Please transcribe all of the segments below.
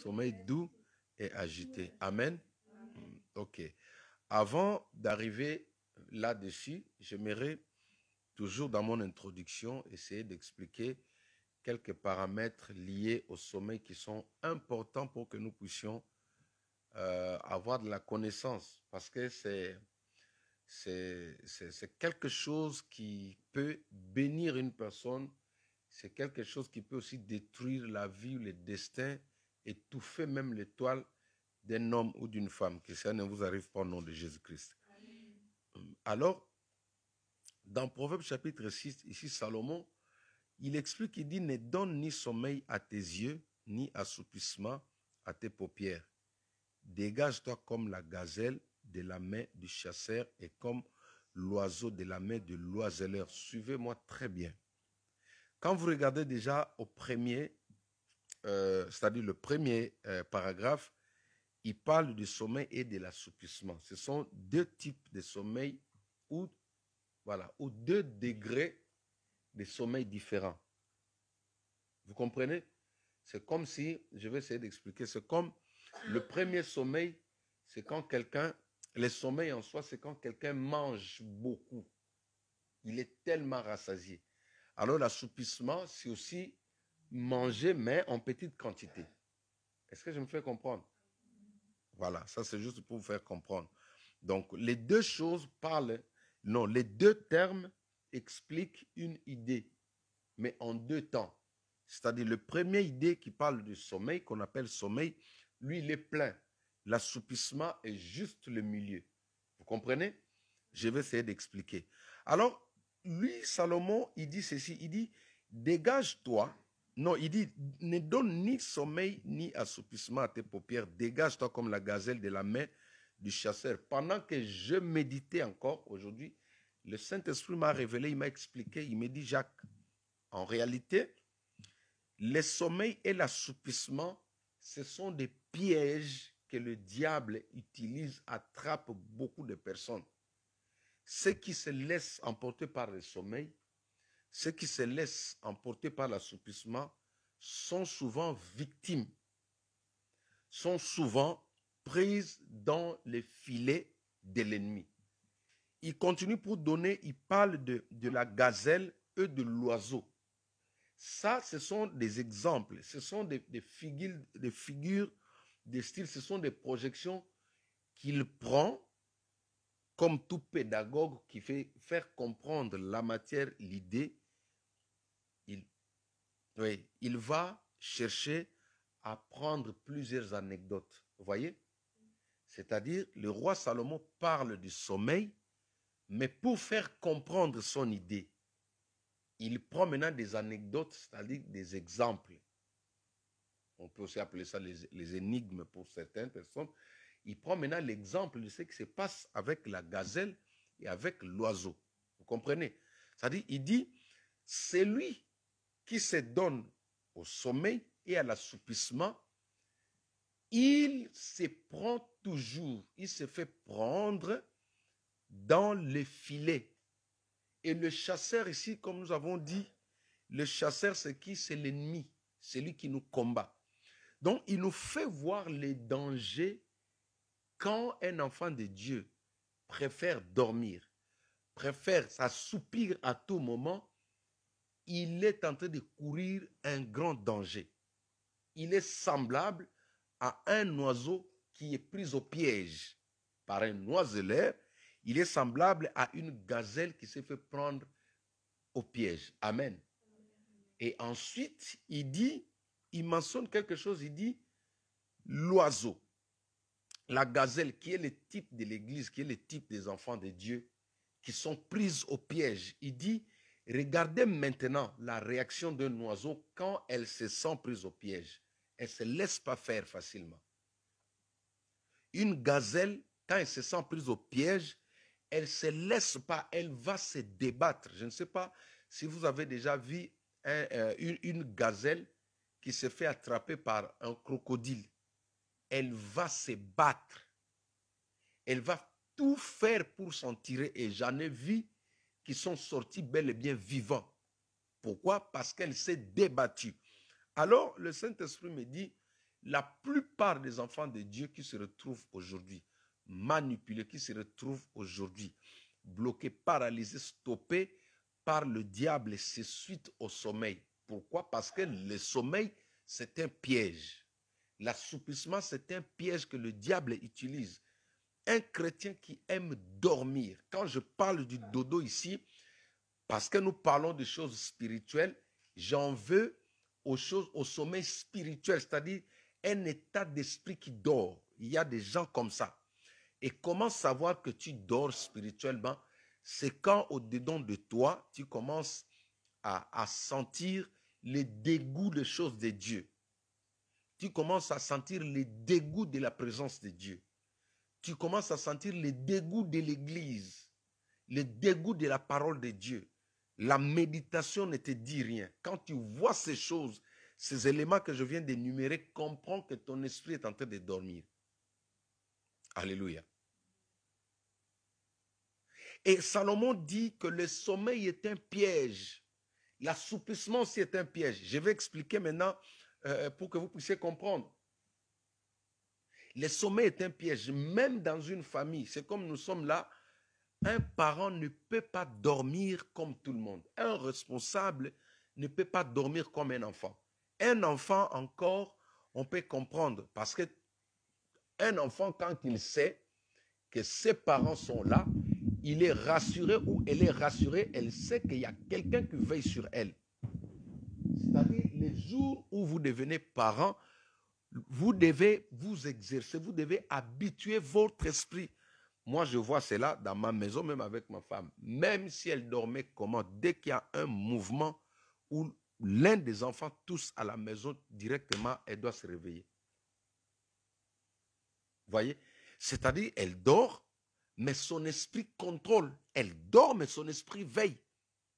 Sommeil doux et agité. Amen. Ok. Avant d'arriver là-dessus, j'aimerais toujours dans mon introduction essayer d'expliquer quelques paramètres liés au sommeil qui sont importants pour que nous puissions avoir de la connaissance. Parce que c'est quelque chose qui peut bénir une personne. C'est quelque chose qui peut aussi détruire la vie, le destin, étouffer même l'étoile d'un homme ou d'une femme. Que ça ne vous arrive pas au nom de Jésus-Christ. Alors, dans Proverbe chapitre 6, ici Salomon, il explique, il dit, ne donne ni sommeil à tes yeux, ni assoupissement à tes paupières. Dégage-toi comme la gazelle de la main du chasseur et comme l'oiseau de la main de l'oiseleur. Suivez-moi très bien. Quand vous regardez déjà au premier, c'est-à-dire le premier paragraphe, il parle du sommeil et de l'assoupissement. Ce sont deux types de sommeil ou deux degrés de sommeil différents. Vous comprenez? C'est comme si, je vais essayer d'expliquer, c'est comme le premier sommeil, c'est quand quelqu'un, le sommeil en soi, c'est quand quelqu'un mange beaucoup. Il est tellement rassasié. Alors l'assoupissement, c'est aussi manger, mais en petite quantité. Est-ce que je me fais comprendre? Voilà, ça c'est juste pour vous faire comprendre. Donc, les deux choses parlent, non, les deux termes expliquent une idée, mais en deux temps. C'est-à-dire, le premier idée qui parle du sommeil, qu'on appelle sommeil, lui, il est plein. L'assoupissement est juste le milieu. Vous comprenez? Je vais essayer d'expliquer. Alors, lui, Salomon, il dit ceci, il dit, dégage-toi. Non, il dit, ne donne ni sommeil ni assoupissement à tes paupières. Dégage-toi comme la gazelle de la main du chasseur. Pendant que je méditais encore aujourd'hui, le Saint-Esprit m'a révélé, il m'a expliqué, il m'a dit, Jacques, en réalité, le sommeil et l'assoupissement, ce sont des pièges que le diable utilise, attrape beaucoup de personnes. Ceux qui se laissent emporter par le sommeil, ceux qui se laissent emporter par l'assoupissement, sont souvent victimes, sont souvent prises dans les filets de l'ennemi. Il continue pour donner, il parle de la gazelle et de l'oiseau. Ça, ce sont des exemples, ce sont des figures, des styles, ce sont des projections qu'il prend comme tout pédagogue qui fait faire comprendre la matière, l'idée. Il va chercher à prendre plusieurs anecdotes. Vous voyez? C'est-à-dire, le roi Salomon parle du sommeil, mais pour faire comprendre son idée, il prend maintenant des anecdotes, c'est-à-dire des exemples. On peut aussi appeler ça les énigmes pour certaines personnes. Il prend maintenant l'exemple de ce qui se passe avec la gazelle et avec l'oiseau. Vous comprenez? C'est-à-dire, il dit, c'est lui qui se donne au sommeil et à l'assoupissement, il se prend toujours, il se fait prendre dans les filets. Et le chasseur ici, comme nous avons dit, le chasseur c'est qui? C'est l'ennemi, c'est lui qui nous combat. Donc il nous fait voir les dangers quand un enfant de Dieu préfère dormir, préfère s'assoupir à tout moment, il est en train de courir un grand danger. Il est semblable à un oiseau qui est pris au piège par un oiseleur. Il est semblable à une gazelle qui s'est fait prendre au piège. Amen. Et ensuite, il mentionne quelque chose, il dit l'oiseau, la gazelle qui est le type de l'Église, qui est le type des enfants de Dieu, qui sont prises au piège. Il dit, regardez maintenant la réaction d'un oiseau quand elle se sent prise au piège. Elle ne se laisse pas faire facilement. Une gazelle, quand elle se sent prise au piège, elle ne se laisse pas, elle va se débattre. Je ne sais pas si vous avez déjà vu une gazelle qui se fait attraper par un crocodile. Elle va se battre. Elle va tout faire pour s'en tirer. Et j'en ai vu qui sont sortis bel et bien vivants. Pourquoi? Parce qu'elle s'est débattue. Alors, le Saint-Esprit me dit, la plupart des enfants de Dieu qui se retrouvent aujourd'hui manipulés, qui se retrouvent aujourd'hui bloqués, paralysés, stoppés par le diable, c'est suite au sommeil. Pourquoi? Parce que le sommeil, c'est un piège. L'assouplissement, c'est un piège que le diable utilise. Un chrétien qui aime dormir, quand je parle du dodo ici, parce que nous parlons de choses spirituelles, j'en veux aux choses, au sommeil spirituel, c'est-à-dire un état d'esprit qui dort. Il y a des gens comme ça. Et comment savoir que tu dors spirituellement? C'est quand au-dedans de toi, tu commences à sentir le dégoût des choses de Dieu. Tu commences à sentir le dégoût de la présence de Dieu. Tu commences à sentir le dégoût de l'Église, le dégoût de la parole de Dieu. La méditation ne te dit rien. Quand tu vois ces choses, ces éléments que je viens d'énumérer, comprends que ton esprit est en train de dormir. Alléluia. Et Salomon dit que le sommeil est un piège. L'assouplissement aussi est un piège. Je vais expliquer maintenant pour que vous puissiez comprendre. Le sommeil est un piège, même dans une famille. C'est comme nous sommes là. Un parent ne peut pas dormir comme tout le monde. Un responsable ne peut pas dormir comme un enfant. Un enfant encore, on peut comprendre. Parce que un enfant, quand il sait que ses parents sont là, il est rassuré ou elle est rassurée, elle sait qu'il y a quelqu'un qui veille sur elle. C'est-à-dire, les jours où vous devenez parent, vous devez vous exercer, vous devez habituer votre esprit. Moi, je vois cela dans ma maison, même avec ma femme. Même si elle dormait comment, dès qu'il y a un mouvement où l'un des enfants tousse à la maison, directement, elle doit se réveiller. Vous voyez? C'est-à-dire, elle dort, mais son esprit contrôle. Elle dort, mais son esprit veille.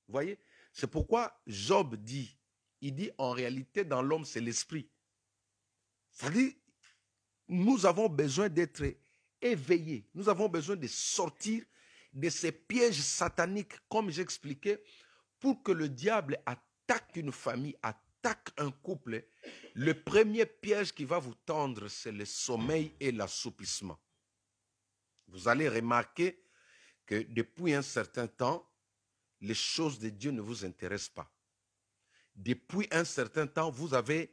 Vous voyez? C'est pourquoi Job dit, il dit en réalité dans l'homme c'est l'esprit. C'est-à-dire, nous avons besoin d'être éveillés. Nous avons besoin de sortir de ces pièges sataniques, comme j'expliquais, pour que le diable attaque une famille, attaque un couple. Le premier piège qui va vous tendre, c'est le sommeil et l'assouplissement. Vous allez remarquer que depuis un certain temps, les choses de Dieu ne vous intéressent pas. Depuis un certain temps, vous avez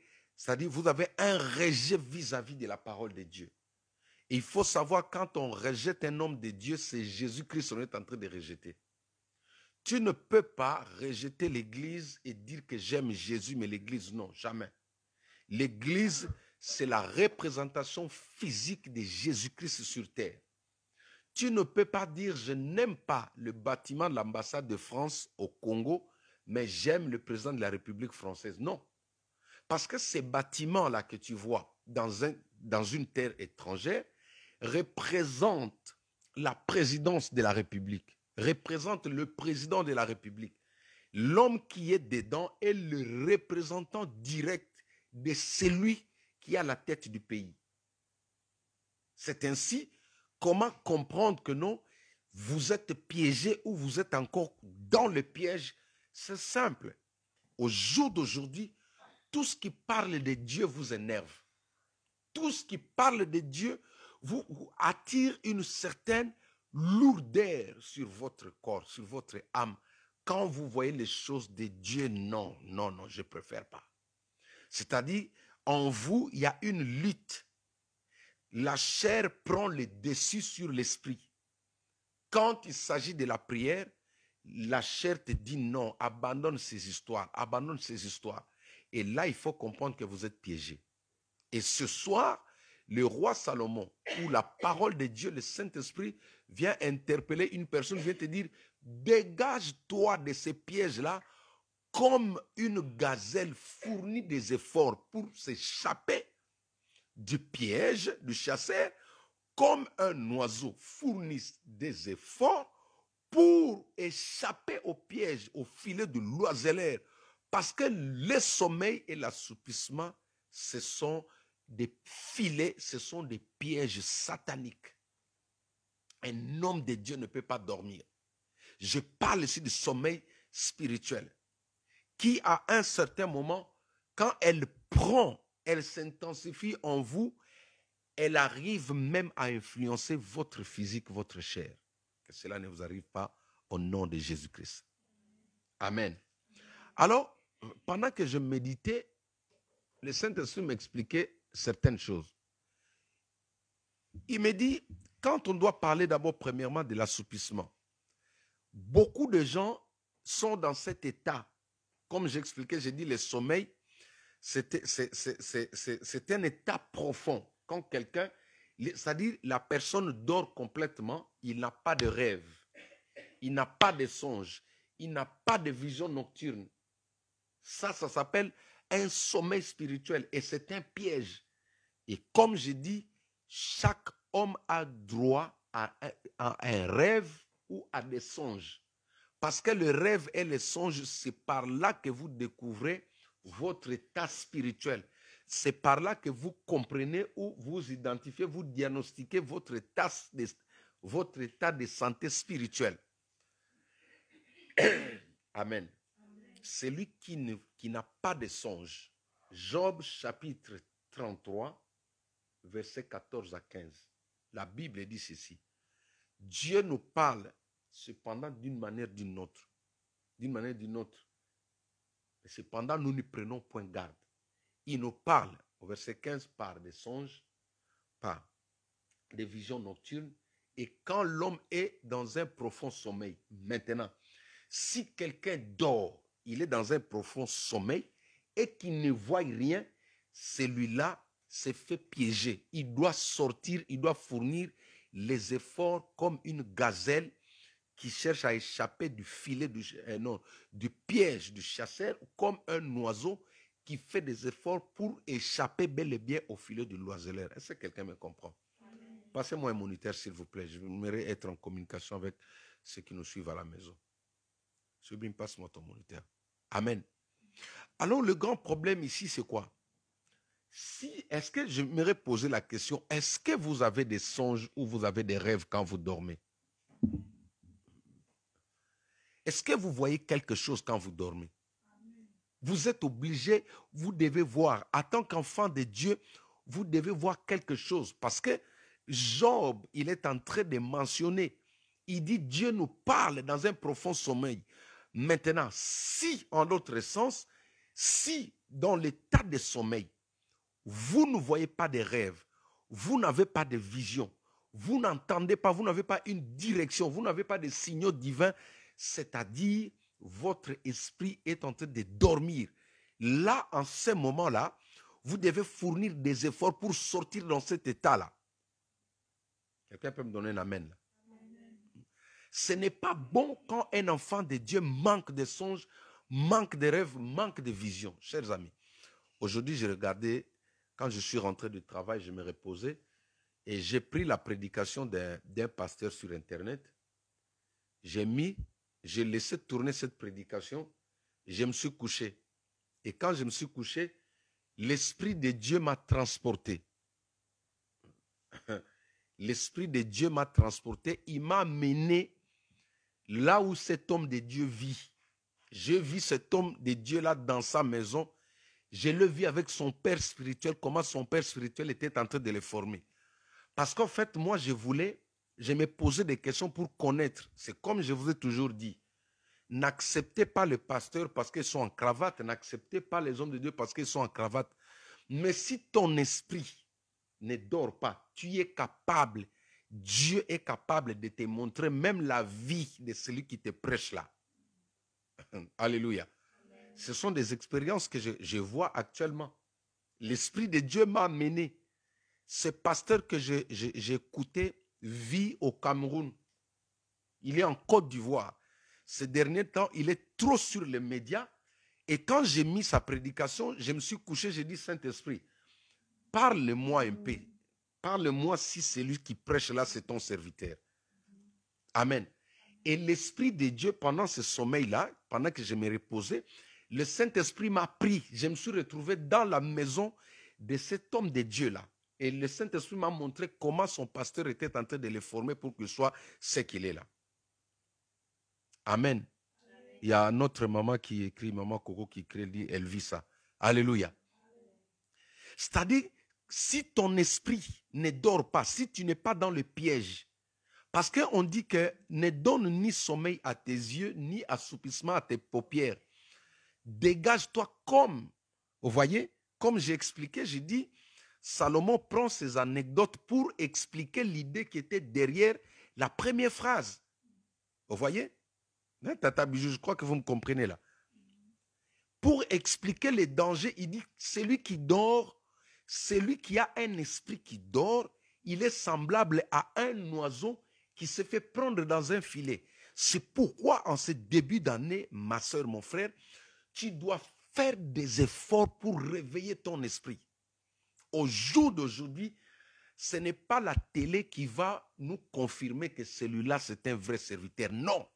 un rejet vis-à-vis de la parole de Dieu. Et il faut savoir, quand on rejette un homme de Dieu, c'est Jésus-Christ qu'on est en train de rejeter. Tu ne peux pas rejeter l'Église et dire que j'aime Jésus, mais l'Église, non, jamais. L'Église, c'est la représentation physique de Jésus-Christ sur terre. Tu ne peux pas dire je n'aime pas le bâtiment de l'ambassade de France au Congo, mais j'aime le président de la République française. Non. Parce que ces bâtiments-là que tu vois dans une terre étrangère représentent la présidence de la République, représentent le président de la République. L'homme qui est dedans est le représentant direct de celui qui a la tête du pays. C'est ainsi. Comment comprendre que non, vous êtes piégé ou vous êtes encore dans le piège? C'est simple. Au jour d'aujourd'hui, tout ce qui parle de Dieu vous énerve. Tout ce qui parle de Dieu vous attire une certaine lourdeur sur votre corps, sur votre âme. Quand vous voyez les choses de Dieu, non, non, non, je ne préfère pas. C'est-à-dire, en vous, il y a une lutte. La chair prend le dessus sur l'esprit. Quand il s'agit de la prière, la chair te dit non, abandonne ces histoires, abandonne ces histoires. Et là, il faut comprendre que vous êtes piégé. Et ce soir, le roi Salomon, où la parole de Dieu, le Saint-Esprit, vient interpeller une personne, vient te dire, dégage-toi de ces pièges-là, comme une gazelle fournit des efforts pour s'échapper du piège du chasseur, comme un oiseau fournit des efforts pour échapper au piège, au filet de l'oiseleur. Parce que le sommeil et l'assoupissement, ce sont des filets, ce sont des pièges sataniques. Un homme de Dieu ne peut pas dormir. Je parle ici du sommeil spirituel, qui à un certain moment, quand elle prend elle s'intensifie en vous, elle arrive même à influencer votre physique, votre chair. Que cela ne vous arrive pas au nom de Jésus-Christ. Amen. Alors, pendant que je méditais, le Saint-Esprit m'expliquait certaines choses. Il me dit, quand on doit parler d'abord premièrement de l'assoupissement, beaucoup de gens sont dans cet état. Comme j'expliquais, j'ai dit le sommeil, c'est un état profond. Quand quelqu'un, c'est-à-dire la personne dort complètement, il n'a pas de rêve, il n'a pas de songe, il n'a pas de vision nocturne. Ça s'appelle un sommeil spirituel et c'est un piège. Et comme je dis, chaque homme a droit à un rêve ou à des songes. Parce que le rêve et les songes, c'est par là que vous découvrez votre état spirituel. C'est par là que vous comprenez ou vous identifiez, vous diagnostiquez votre état de santé spirituelle. Amen. Celui qui n'a pas de songe. Job chapitre 33, versets 14 à 15. La Bible dit ceci. Dieu nous parle cependant d'une manière d'une autre. D'une manière d'une autre. Mais cependant, nous ne prenons point garde. Il nous parle, au verset 15, par des songes, par des visions nocturnes, et quand l'homme est dans un profond sommeil. Maintenant, si quelqu'un dort, il est dans un profond sommeil, et qu'il ne voit rien, celui-là s'est fait piéger. Il doit sortir, il doit fournir les efforts comme une gazelle qui cherche à échapper du filet, du piège du chasseur, comme un oiseau qui fait des efforts pour échapper bel et bien au filet de l'oiseleur. Est-ce que quelqu'un me comprend? Passez-moi un moniteur, s'il vous plaît. Je voudrais être en communication avec ceux qui nous suivent à la maison. Sublime, passe-moi ton moniteur. Amen. Alors, le grand problème ici, c'est quoi? Est-ce que je m'aurais posé la question, est-ce que vous avez des songes ou vous avez des rêves quand vous dormez? Est-ce que vous voyez quelque chose quand vous dormez? Vous êtes obligé, vous devez voir. En tant qu'enfant de Dieu, vous devez voir quelque chose. Parce que Job, il est en train de mentionner, il dit Dieu nous parle dans un profond sommeil. Maintenant, si, en l'autre sens, si dans l'état de sommeil, vous ne voyez pas de rêves, vous n'avez pas de vision, vous n'entendez pas, vous n'avez pas une direction, vous n'avez pas de signaux divins, c'est-à-dire votre esprit est en train de dormir. Là, en ce moment-là, vous devez fournir des efforts pour sortir dans cet état-là. Quelqu'un peut me donner un amen là? Ce n'est pas bon quand un enfant de Dieu manque de songes, manque de rêves, manque de vision. Chers amis, aujourd'hui, j'ai regardé, quand je suis rentré du travail, je me reposais et j'ai pris la prédication d'un pasteur sur Internet. J'ai laissé tourner cette prédication, je me suis couché. Et quand je me suis couché, l'Esprit de Dieu m'a transporté. L'Esprit de Dieu m'a transporté, il m'a mené là où cet homme de Dieu vit. Je vis cet homme de Dieu là dans sa maison. Je le vis avec son père spirituel, comment son père spirituel était en train de le former. Parce qu'en fait, moi, je me posais des questions pour connaître. C'est comme je vous ai toujours dit. N'acceptez pas les pasteurs parce qu'ils sont en cravate. N'acceptez pas les hommes de Dieu parce qu'ils sont en cravate. Mais si ton esprit ne dort pas, tu es capable, Dieu est capable de te montrer même la vie de celui qui te prêche là. Alléluia. Ce sont des expériences que je vois actuellement. L'Esprit de Dieu m'a amené. Ce pasteur que j'ai écouté vit au Cameroun. Il est en Côte d'Ivoire. Ces derniers temps, il est trop sur les médias. Et quand j'ai mis sa prédication, je me suis couché, j'ai dit, Saint-Esprit, parle-moi un peu. Parle-moi si celui qui prêche là, c'est ton serviteur. Amen. Et l'Esprit de Dieu, pendant ce sommeil-là, pendant que je me reposais, le Saint-Esprit m'a pris. Je me suis retrouvé dans la maison de cet homme de Dieu-là. Et le Saint-Esprit m'a montré comment son pasteur était en train de le former pour qu'il soit ce qu'il est là. Amen. Il y a notre maman qui écrit, maman Coco qui écrit, elle dit, elle vit ça. Alléluia. C'est-à-dire, si ton esprit ne dort pas, si tu n'es pas dans le piège, parce qu'on dit que ne donne ni sommeil à tes yeux, ni assoupissement à tes paupières. Dégage-toi comme, vous voyez, comme j'ai expliqué, j'ai dit, Salomon prend ces anecdotes pour expliquer l'idée qui était derrière la première phrase. Vous voyez? Tata Bijou, je crois que vous me comprenez là. Pour expliquer les dangers, il dit, celui qui dort, celui qui a un esprit qui dort, il est semblable à un oiseau qui se fait prendre dans un filet. C'est pourquoi en ce début d'année, ma soeur, mon frère, tu dois faire des efforts pour réveiller ton esprit. Au jour d'aujourd'hui, ce n'est pas la télé qui va nous confirmer que celui-là, c'est un vrai serviteur. Non.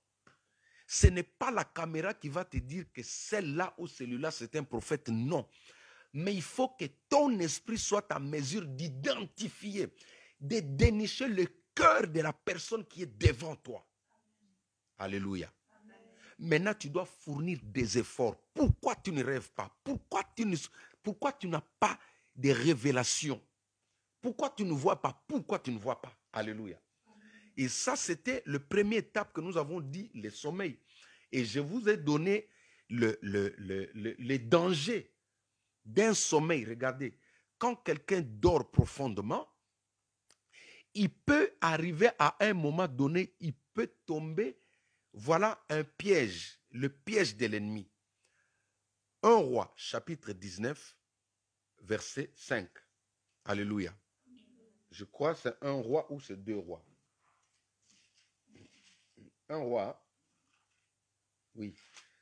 Ce n'est pas la caméra qui va te dire que celle-là ou celui-là, c'est un prophète. Non. Mais il faut que ton esprit soit à mesure d'identifier, de dénicher le cœur de la personne qui est devant toi. Alléluia. Amen. Maintenant, tu dois fournir des efforts. Pourquoi tu ne rêves pas? Pourquoi tu n'as pas de révélations? Pourquoi tu ne vois pas? Pourquoi tu ne vois pas? Alléluia. Amen. Et ça, c'était le premier étape que nous avons dit, le sommeil. Et je vous ai donné les dangers d'un sommeil. Regardez, quand quelqu'un dort profondément, il peut arriver à un moment donné, il peut tomber, voilà un piège, le piège de l'ennemi. 1 Roi, chapitre 19, verset 5. Alléluia. Je crois que c'est 1 Roi ou c'est 2 Rois. 1 Roi, oui.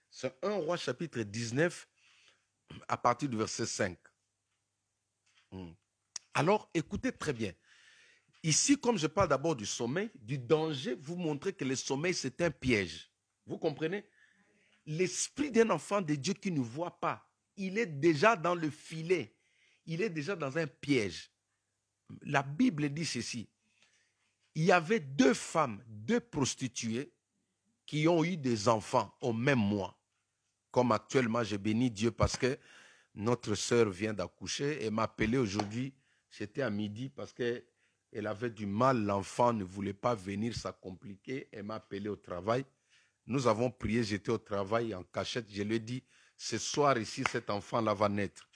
C'est 1 Roi, chapitre 19, à partir du verset 5. Alors, écoutez très bien. Ici, comme je parle d'abord du sommeil, du danger, vous montrez que le sommeil, c'est un piège. Vous comprenez? L'esprit d'un enfant de Dieu qui ne voit pas, il est déjà dans le filet. Il est déjà dans un piège. La Bible dit ceci. Il y avait 2 femmes, 2 prostituées qui ont eu des enfants au même mois. Comme actuellement, je bénis Dieu parce que notre sœur vient d'accoucher et m'a appelé aujourd'hui. C'était à midi parce qu'elle avait du mal. L'enfant ne voulait pas venir, ça compliquait. Elle m'a appelé au travail. Nous avons prié, j'étais au travail en cachette. Je lui ai dit, ce soir ici, cet enfant-là va naître.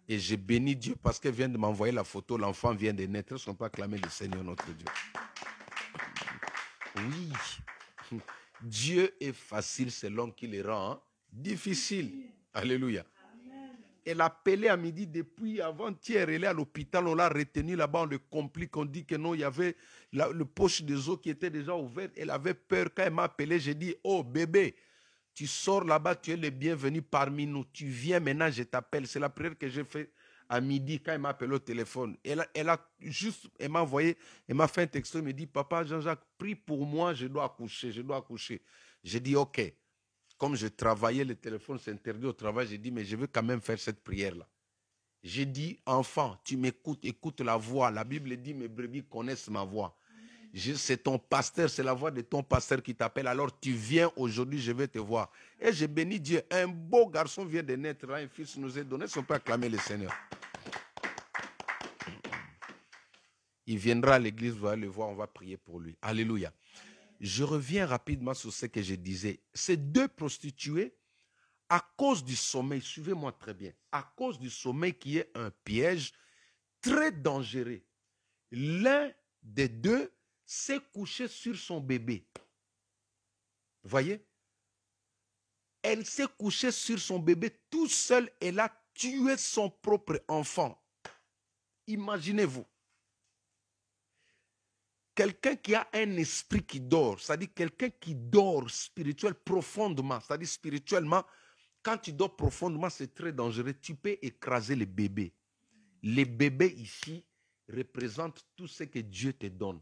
Et j'ai béni Dieu parce qu'elle vient de m'envoyer la photo. L'enfant vient de naître. Ils ne sont pas acclamés le Seigneur notre Dieu. Oui. Dieu est facile selon qu'il le rend difficile. Alléluia. Elle a appelé à midi depuis avant-hier. Elle est à l'hôpital. On l'a retenue là-bas. On le complique. On dit que non, il y avait le poche des os qui était déjà ouvert. Elle avait peur. Quand elle m'a appelé, j'ai dit, oh bébé, tu sors là-bas, tu es le bienvenu parmi nous. Tu viens maintenant, je t'appelle. C'est la prière que j'ai faite à midi quand elle m'a appelé au téléphone. Elle m'a envoyé, elle m'a fait un texto. Elle me dit, papa Jean-Jacques, prie pour moi, je dois accoucher, je dois accoucher. J'ai dit, ok. Comme je travaillais, le téléphone s'est interdit au travail, j'ai dit, mais je veux quand même faire cette prière-là. J'ai dit, enfant, tu m'écoutes, écoute la voix. La Bible dit, mes brebis connaissent ma voix. C'est ton pasteur, c'est la voix de ton pasteur qui t'appelle. Alors tu viens aujourd'hui, je vais te voir. Et j'ai béni Dieu. Un beau garçon vient de naître, là, un fils nous est donné. Si on peut acclamer le Seigneur. Il viendra à l'église, vous allez le voir, on va prier pour lui. Alléluia. Je reviens rapidement sur ce que je disais. Ces 2 prostituées, à cause du sommeil, suivez-moi très bien, à cause du sommeil qui est un piège très dangereux, l'un des 2 s'est couché sur son bébé. Vous voyez? Elle s'est couchée sur son bébé tout seul. Elle a tué son propre enfant. Imaginez-vous. Quelqu'un qui a un esprit qui dort, c'est-à-dire quelqu'un qui dort spirituel profondément, c'est-à-dire spirituellement, quand tu dors profondément, c'est très dangereux. Tu peux écraser les bébés. Les bébés ici représentent tout ce que Dieu te donne.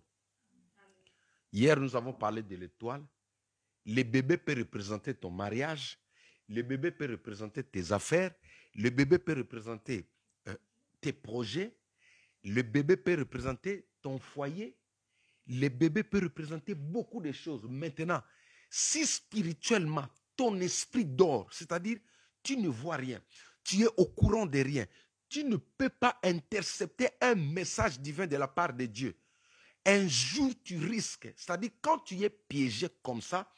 Hier, nous avons parlé de l'étoile. Les bébés peuvent représenter ton mariage. Le bébé peut représenter tes affaires. Le bébé peut représenter tes projets. Le bébé peut représenter ton foyer. Le bébé peut représenter beaucoup de choses. Maintenant, si spirituellement, ton esprit dort, c'est-à-dire tu ne vois rien, tu es au courant de rien, Tu ne peux pas intercepter un message divin de la part de Dieu. Un jour, tu risques. C'est-à-dire, quand tu es piégé comme ça,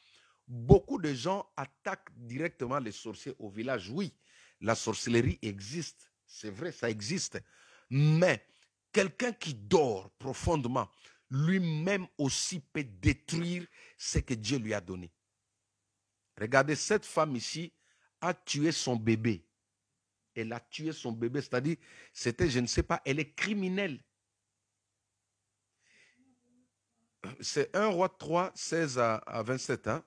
beaucoup de gens attaquent directement les sorciers au village. Oui, la sorcellerie existe. C'est vrai, ça existe. Mais quelqu'un qui dort profondément, lui-même aussi peut détruire ce que Dieu lui a donné. Regardez, cette femme ici a tué son bébé. Elle a tué son bébé, c'est-à-dire, c'était, je ne sais pas, elle est criminelle. C'est 1 Roi 3, 16 à 27. Hein?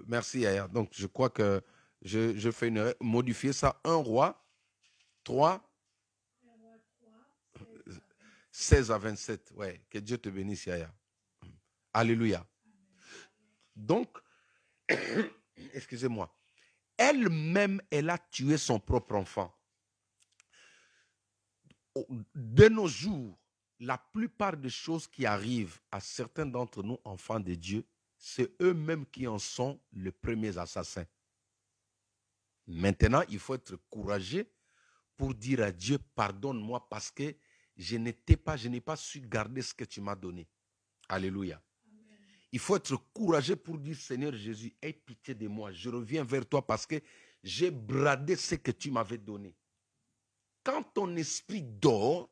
Merci, Yaya. Donc, je crois que je fais une erreur. Modifier ça. 1 Roi 3, 16 à 27. Ouais, que Dieu te bénisse, Yaya. Alléluia. Donc, excusez-moi, elle-même, elle a tué son propre enfant. De nos jours, la plupart des choses qui arrivent à certains d'entre nous, enfants de Dieu, c'est eux-mêmes qui en sont les premiers assassins. Maintenant, il faut être courageux pour dire à Dieu, pardonne-moi parce que je n'ai pas su garder ce que tu m'as donné. Alléluia. Amen. Il faut être courageux pour dire, Seigneur Jésus, aie pitié de moi. Je reviens vers toi parce que j'ai bradé ce que tu m'avais donné. Quand ton esprit dort,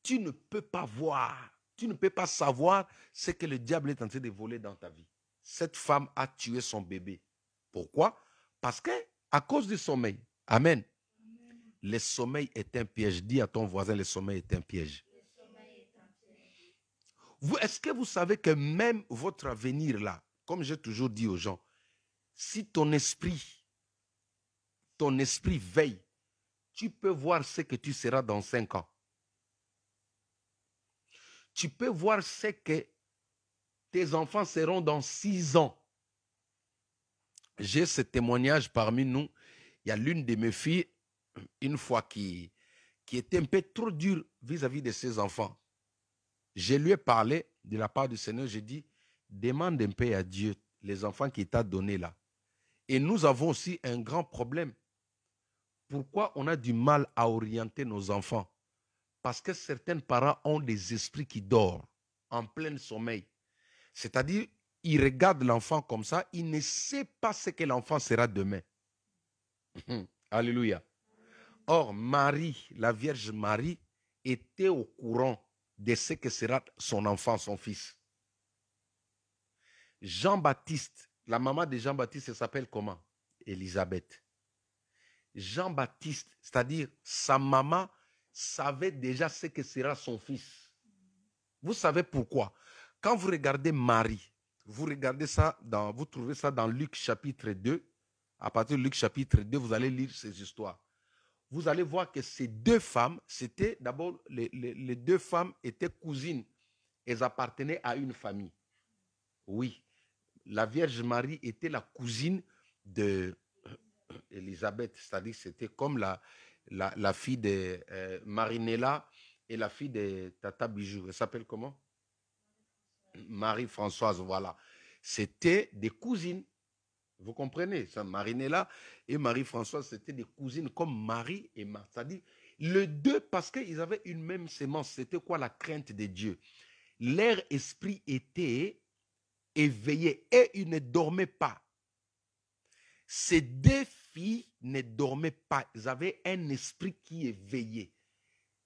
tu ne peux pas voir, tu ne peux pas savoir ce que le diable est en train de voler dans ta vie. Cette femme a tué son bébé. Pourquoi? Parce que à cause du sommeil. Amen. Le sommeil est un piège. Dis à ton voisin, le sommeil est un piège. Est-ce que vous savez que même votre avenir là, comme j'ai toujours dit aux gens, si ton esprit veille, tu peux voir ce que tu seras dans 5 ans. Tu peux voir ce que tes enfants seront dans 6 ans. J'ai ce témoignage parmi nous. Il y a l'une de mes filles, une fois qui était un peu trop dure vis-à-vis de ses enfants. Je lui ai parlé de la part du Seigneur. J'ai dit, demande un peu à Dieu les enfants qu'il t'a donnés là. Et nous avons aussi un grand problème. Pourquoi on a du mal à orienter nos enfants? Parce que certains parents ont des esprits qui dorment en plein sommeil. C'est-à-dire, ils regardent l'enfant comme ça, ils ne savent pas ce que l'enfant sera demain. Alléluia. Or, Marie, la Vierge Marie, était au courant de ce que sera son enfant, son fils. Jean-Baptiste, la maman de Jean-Baptiste, elle s'appelle comment? Élisabeth. Jean-Baptiste, c'est-à-dire sa maman, savait déjà ce que sera son fils. Vous savez pourquoi? Quand vous regardez Marie, vous trouvez ça dans Luc chapitre 2. À partir de Luc chapitre 2, vous allez lire ces histoires. Vous allez voir que ces deux femmes, c'était d'abord, les deux femmes étaient cousines. Elles appartenaient à une famille. Oui, la Vierge Marie était la cousine de Élisabeth, c'est-à-dire c'était comme la fille de Marinella et la fille de Tata Bijou. Elle s'appelle comment? Marie-Françoise, voilà. C'était des cousines. Vous comprenez? Ça, Marinella et Marie-Françoise, c'était des cousines comme Marie et Marthe. C'est-à-dire, les deux, parce qu'ils avaient une même sémence, c'était quoi la crainte de Dieu? Leur esprit était éveillé et ils ne dormaient pas. Ces deux filles ne dormaient pas. Ils avaient un esprit qui est veillé.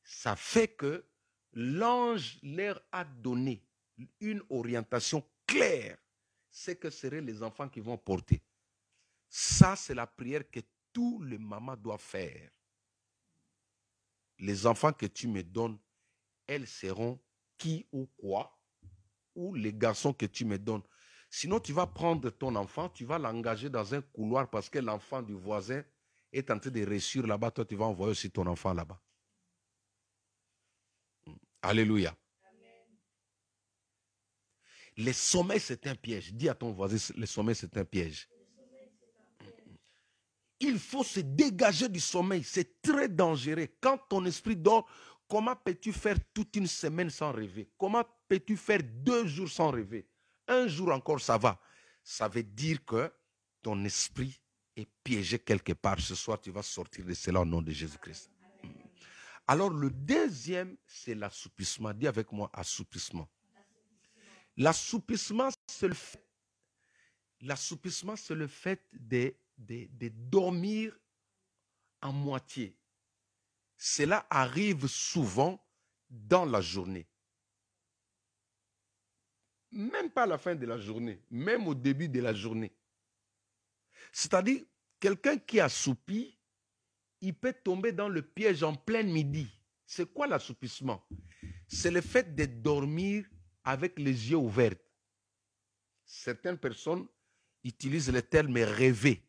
Ça fait que l'ange leur a donné une orientation claire. C'est que seraient les enfants qui vont porter. Ça, c'est la prière que tous les mamans doivent faire. Les enfants que tu me donnes, elles seront qui ou quoi, ou les garçons que tu me donnes. Sinon, tu vas prendre ton enfant, tu vas l'engager dans un couloir parce que l'enfant du voisin est en train de réussir là-bas. Toi, tu vas envoyer aussi ton enfant là-bas. Alléluia. Amen. Le sommeil, c'est un piège. Dis à ton voisin, le sommeil, c'est un piège. Il faut se dégager du sommeil. C'est très dangereux. Quand ton esprit dort, comment peux-tu faire toute une semaine sans rêver? Comment peux-tu faire 2 jours sans rêver? Un jour encore, ça va. Ça veut dire que ton esprit est piégé quelque part. Ce soir, tu vas sortir de cela au nom de Jésus-Christ. Alors, le deuxième, c'est l'assoupissement. Dis avec moi, assoupissement. L'assoupissement, c'est le fait de dormir en moitié. Cela arrive souvent dans la journée. Même pas à la fin de la journée, même au début de la journée. C'est-à-dire, quelqu'un qui assoupit, il peut tomber dans le piège en plein midi. C'est quoi l'assoupissement? C'est le fait de dormir avec les yeux ouverts. Certaines personnes utilisent le terme rêver.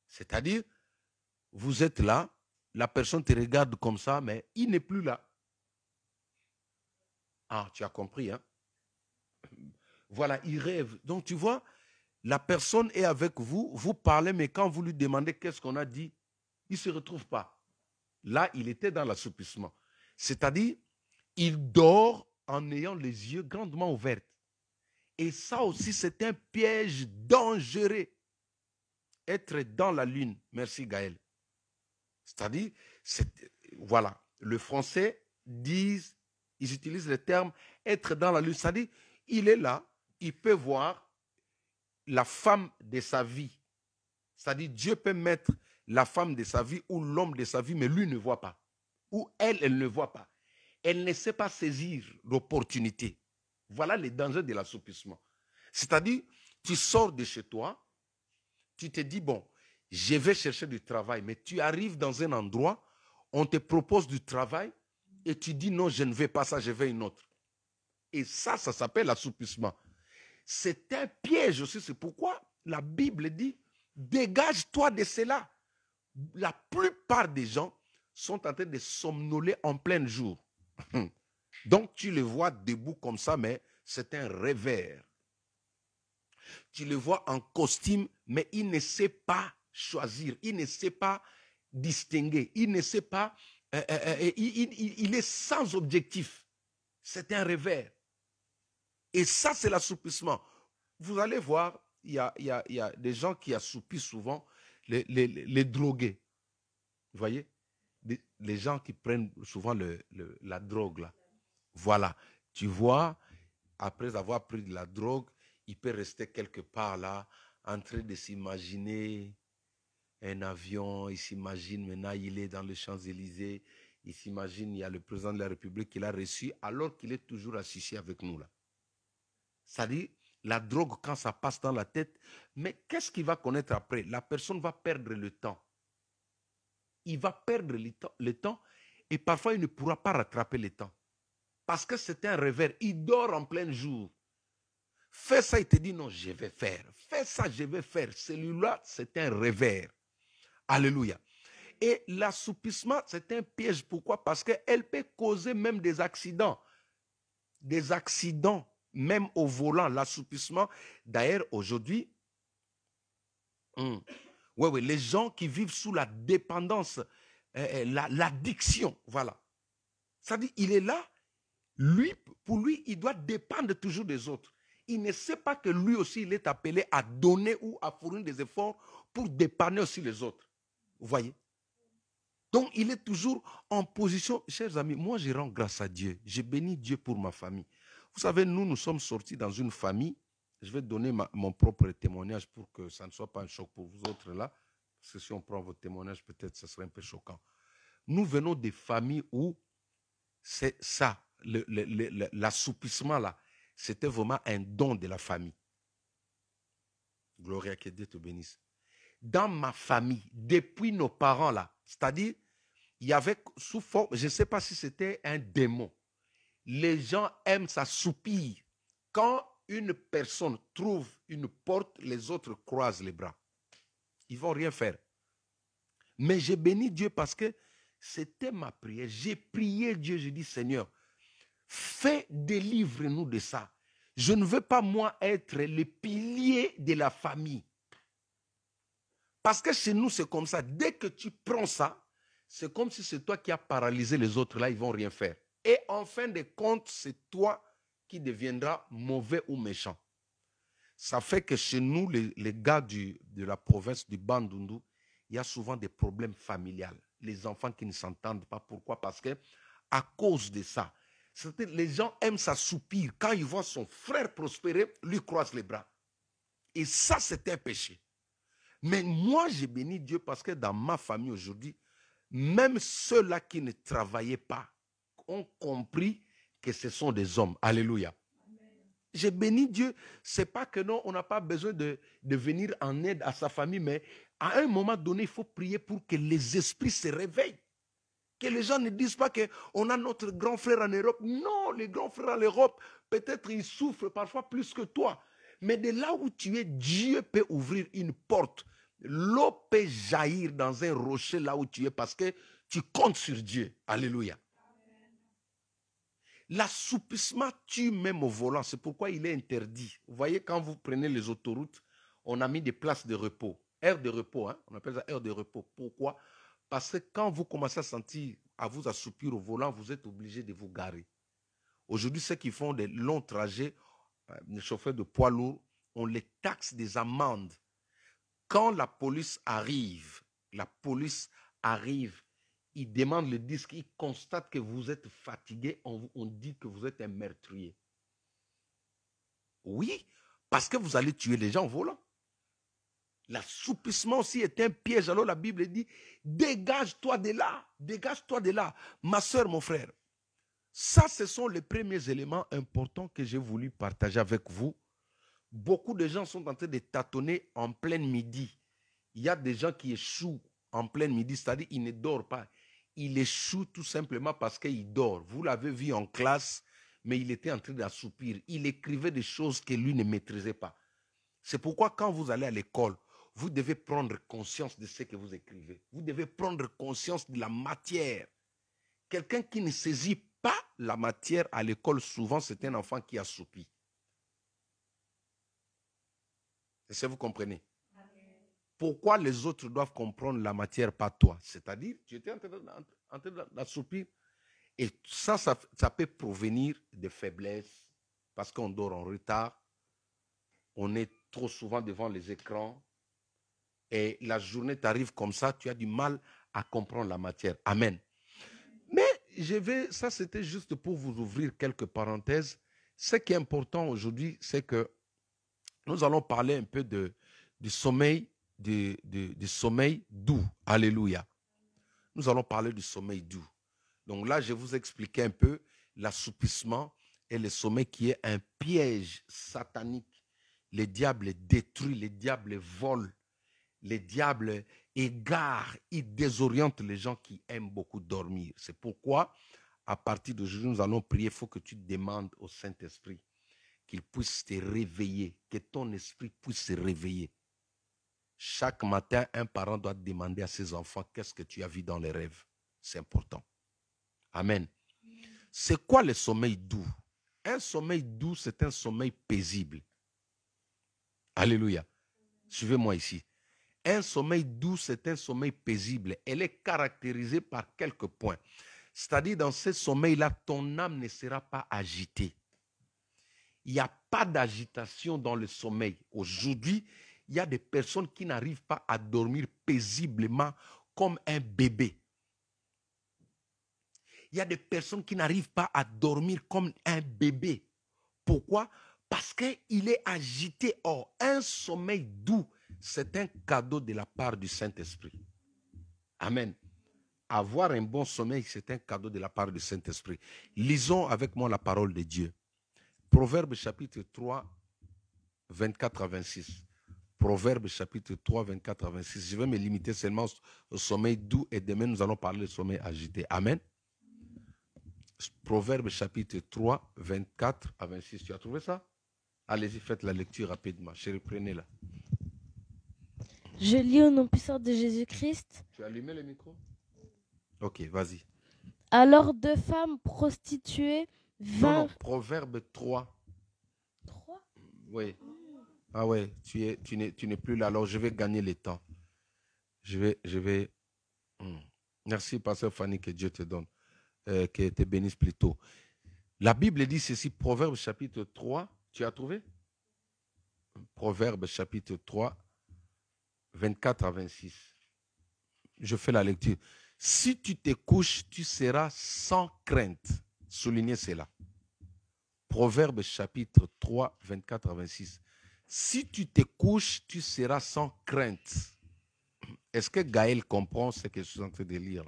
C'est-à-dire, vous êtes là, la personne te regarde comme ça, mais il n'est plus là. Ah, tu as compris, hein? Voilà, il rêve. Donc, tu vois, la personne est avec vous, vous parlez, mais quand vous lui demandez qu'est-ce qu'on a dit, il ne se retrouve pas. Là, il était dans l'assoupissement. C'est-à-dire, il dort en ayant les yeux grandement ouverts. Et ça aussi, c'est un piège dangereux. Être dans la lune. Merci Gaël. C'est-à-dire, voilà, le français ils utilisent le terme être dans la lune. C'est-à-dire, il est là, il peut voir la femme de sa vie. C'est-à-dire, Dieu peut mettre la femme de sa vie ou l'homme de sa vie, mais lui ne voit pas. Ou elle ne voit pas. Elle ne sait pas saisir l'opportunité. Voilà les dangers de l'assoupissement. C'est-à-dire, tu sors de chez toi, tu te dis, bon, je vais chercher du travail, mais tu arrives dans un endroit, on te propose du travail, et tu dis, non, je ne veux pas ça, je veux une autre. Et ça s'appelle l'assoupissement. C'est un piège aussi, c'est pourquoi la Bible dit, dégage-toi de cela. La plupart des gens sont en train de somnoler en plein jour. Donc tu le vois debout comme ça, mais c'est un rêveur. Tu le vois en costume, mais il ne sait pas choisir, il ne sait pas distinguer, il ne sait pas, il est sans objectif. C'est un rêveur. Et ça, c'est l'assoupissement. Vous allez voir, il y a des gens qui assoupissent souvent, les drogués. Vous voyez? Les gens qui prennent souvent la drogue, là. Voilà. Tu vois, après avoir pris de la drogue, il peut rester quelque part là, en train de s'imaginer un avion, il s'imagine maintenant il est dans les Champs-Élysées, il s'imagine il y a le président de la République qu'il a reçu alors qu'il est toujours assis avec nous là. C'est-à-dire, la drogue, quand ça passe dans la tête, mais qu'est-ce qu'il va connaître après? La personne va perdre le temps. Il va perdre le temps et parfois il ne pourra pas rattraper le temps. Parce que c'est un rêveur. Il dort en plein jour. Fais ça, il te dit non, je vais faire. Fais ça, je vais faire. Celui-là, c'est un rêveur. Alléluia. Et l'assoupissement, c'est un piège. Pourquoi? Parce qu'elle peut causer même des accidents. Des accidents, même au volant. L'assoupissement. D'ailleurs, aujourd'hui, les gens qui vivent sous la dépendance, l'addiction, voilà. C'est-à-dire, il est là, pour lui, il doit dépendre toujours des autres. Il ne sait pas que lui aussi, il est appelé à donner ou à fournir des efforts pour dépanner aussi les autres. Vous voyez? Donc, il est toujours en position. Chers amis, moi, je rends grâce à Dieu. Je bénis Dieu pour ma famille. Vous savez, nous sommes sortis dans une famille. Je vais donner mon propre témoignage pour que ça ne soit pas un choc pour vous autres là. Parce que si on prend votre témoignage, peut-être ce serait un peu choquant. Nous venons des familles où c'est ça, l'assoupissement là, c'était vraiment un don de la famille. Gloria, que Dieu te bénisse. Dans ma famille, depuis nos parents là, c'est-à-dire, il y avait sous forme, je ne sais pas si c'était un démon. Les gens aiment s'assoupir. Quand une personne trouve une porte, les autres croisent les bras. Ils ne vont rien faire. Mais j'ai béni Dieu parce que c'était ma prière. J'ai prié Dieu, j'ai dit Seigneur, délivre-nous de ça. Je ne veux pas moi être le pilier de la famille. Parce que chez nous c'est comme ça. Dès que tu prends ça, c'est comme si c'est toi qui as paralysé les autres. Là, ils ne vont rien faire. Et en fin de compte, c'est toi qui deviendras mauvais ou méchant. Ça fait que chez nous, les gars de la province du Bandundu, il y a souvent des problèmes familiales. les enfants qui ne s'entendent pas. Pourquoi? Parce que à cause de ça, les gens aiment s'assoupir. Quand ils voient son frère prospérer, lui croise les bras. Et ça, c'est un péché. Mais moi, j'ai béni Dieu parce que dans ma famille aujourd'hui, même ceux-là qui ne travaillaient pas ont compris que ce sont des hommes. Alléluia. J'ai béni Dieu. Ce n'est pas que non, on n'a pas besoin de venir en aide à sa famille, mais à un moment donné, il faut prier pour que les esprits se réveillent. Que les gens ne disent pas qu'on a notre grand frère en Europe. Non, les grands frères en Europe, peut-être ils souffrent parfois plus que toi. Mais de là où tu es, Dieu peut ouvrir une porte. L'eau peut jaillir dans un rocher là où tu es parce que tu comptes sur Dieu. Alléluia. L'assoupissement tue même au volant. C'est pourquoi il est interdit. Vous voyez, quand vous prenez les autoroutes, on a mis des places de repos. Aire de repos, hein? On appelle ça aire de repos. Pourquoi? Parce que quand vous commencez à sentir, à vous assoupir au volant, vous êtes obligé de vous garer. Aujourd'hui, ceux qui font des longs trajets, les chauffeurs de poids lourds, on les taxe des amendes. Quand la police arrive, il demande le disque, il constate que vous êtes fatigué, on dit que vous êtes un meurtrier. Oui, parce que vous allez tuer les gens en volant. L'assoupissement aussi est un piège. Alors la Bible dit, dégage-toi de là, dégage-toi de là. Ma soeur, mon frère, ça, ce sont les premiers éléments importants que j'ai voulu partager avec vous. Beaucoup de gens sont en train de tâtonner en plein midi. Il y a des gens qui échouent en plein midi, c'est-à-dire qu'ils ne dorment pas. Il échoue tout simplement parce qu'il dort. Vous l'avez vu en classe, mais il était en train d'assoupir. Il écrivait des choses que lui ne maîtrisait pas. C'est pourquoi quand vous allez à l'école, vous devez prendre conscience de ce que vous écrivez. Vous devez prendre conscience de la matière. Quelqu'un qui ne saisit pas la matière à l'école, souvent, c'est un enfant qui assoupit. Est-ce que vous comprenez? Pourquoi les autres doivent comprendre la matière, pas toi? C'est-à-dire, tu étais en train d'assoupir. Et ça peut provenir de faiblesses, parce qu'on dort en retard, on est trop souvent devant les écrans, et la journée t'arrive comme ça, tu as du mal à comprendre la matière. Amen. Mais ça c'était juste pour vous ouvrir quelques parenthèses. Ce qui est important aujourd'hui, c'est que nous allons parler un peu du sommeil, du sommeil doux. Alléluia. Nous allons parler du sommeil doux. Donc là, je vais vous expliquer un peu l'assoupissement et le sommeil qui est un piège satanique. Les diables détruisent, les diables volent, les diables égarent, ils désorientent les gens qui aiment beaucoup dormir. C'est pourquoi, à partir d'aujourd'hui, nous allons prier. Il faut que tu demandes au Saint-Esprit qu'il puisse te réveiller, que ton esprit puisse se réveiller. Chaque matin, un parent doit demander à ses enfants qu'est-ce que tu as vu dans les rêves. C'est important. Amen. C'est quoi le sommeil doux? Un sommeil doux, c'est un sommeil paisible. Alléluia. Suivez-moi ici. Un sommeil doux, c'est un sommeil paisible. Elle est caractérisée par quelques points. C'est-à-dire, dans ce sommeil-là, ton âme ne sera pas agitée. Il n'y a pas d'agitation dans le sommeil. Aujourd'hui, il y a des personnes qui n'arrivent pas à dormir paisiblement comme un bébé. Il y a des personnes qui n'arrivent pas à dormir comme un bébé. Pourquoi? Parce qu'il est agité. Or, un sommeil doux, c'est un cadeau de la part du Saint-Esprit. Amen. Avoir un bon sommeil, c'est un cadeau de la part du Saint-Esprit. Lisons avec moi la parole de Dieu. Proverbe chapitre 3, 24 à 26. Proverbe chapitre 3, 24 à 26. Je vais me limiter seulement au sommeil doux et demain nous allons parler du sommeil agité. Amen. Proverbe chapitre 3, 24 à 26. Tu as trouvé ça? Allez-y, faites la lecture rapidement. Chérie, prenez-la. Je lis au nom puissant de Jésus-Christ. Tu as allumé le micro? Ok, vas-y. Alors deux femmes prostituées vinrent... Non, Proverbe 3. 3 Oui. Ah ouais, tu n'es plus là. Alors, je vais gagner le temps. Je vais. Merci, Pasteur Fanny, que Dieu te donne. Que te bénisse plutôt. La Bible dit ceci, Proverbe chapitre 3. Tu as trouvé? Proverbe chapitre 3, 24 à 26. Je fais la lecture. Si tu te couches, tu seras sans crainte. Soulignez cela. Proverbe chapitre 3, 24 à 26. Si tu te couches, tu seras sans crainte. Est-ce que Gaël comprend ce que je suis en train de lire?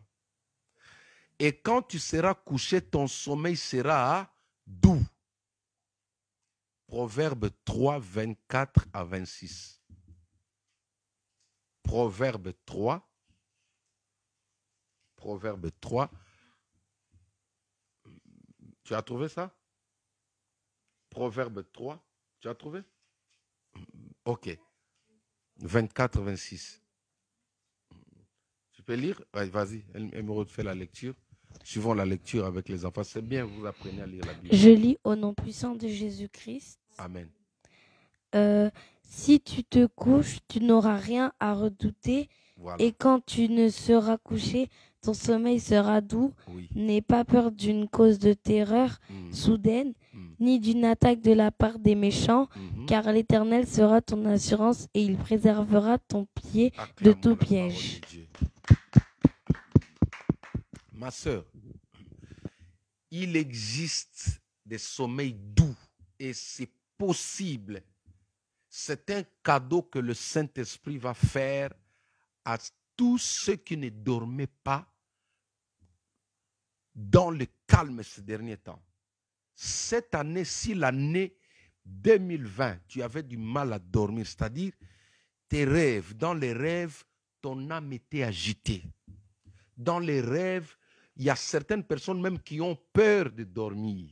Et quand tu seras couché, ton sommeil sera doux. Proverbe 3, 24 à 26. Proverbe 3. Proverbe 3. Tu as trouvé ça? Proverbe 3. Tu as trouvé? Ok. 24, 26. Tu peux lire? Ouais, vas-y, elle me refait la lecture. Suivons la lecture avec les enfants. C'est bien, vous apprenez à lire la Bible. Je lis au nom puissant de Jésus-Christ. Amen. Si tu te couches, tu n'auras rien à redouter. Voilà. Et quand tu ne seras couché, ton sommeil sera doux. Oui. N'aie pas peur d'une cause de terreur soudaine, ni d'une attaque de la part des méchants, car l'Éternel sera ton assurance et il préservera ton pied de tout piège. Ma sœur, il existe des sommeils doux et c'est possible. C'est un cadeau que le Saint-Esprit va faire à tous ceux qui ne dormaient pas dans le calme ces derniers temps. Cette année, si l'année 2020, tu avais du mal à dormir, c'est-à-dire tes rêves, dans les rêves, ton âme était agitée. Dans les rêves, il y a certaines personnes même qui ont peur de dormir.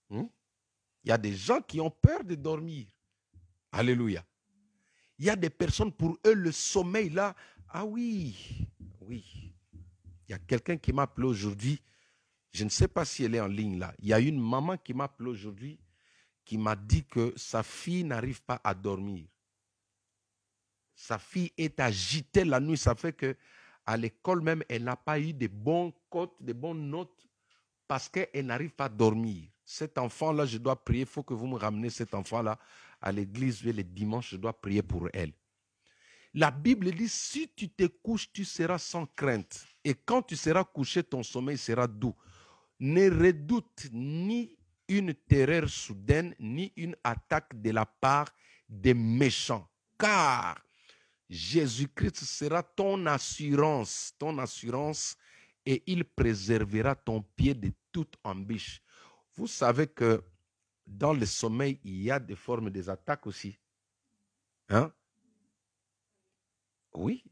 Il y a des gens qui ont peur de dormir. Alléluia. Il y a des personnes, pour eux, le sommeil là, ah oui, oui. Il y a quelqu'un qui m'a appelé aujourd'hui, je ne sais pas si elle est en ligne là. Il y a une maman qui m'a appelé aujourd'hui, qui m'a dit que sa fille n'arrive pas à dormir. Sa fille est agitée la nuit, ça fait que à l'école même, elle n'a pas eu de bons cotes, de bonnes notes, parce qu'elle n'arrive pas à dormir. Cet enfant-là, je dois prier, il faut que vous me ramenez cet enfant-là à l'église le dimanche, je dois prier pour elle. La Bible dit, si tu te couches, tu seras sans crainte. Et quand tu seras couché, ton sommeil sera doux. Ne redoute ni une terreur soudaine, ni une attaque de la part des méchants. Car Jésus-Christ sera ton assurance, et il préservera ton pied de toute embûche. Vous savez que dans le sommeil, il y a des formes des attaques aussi. Hein? Oui,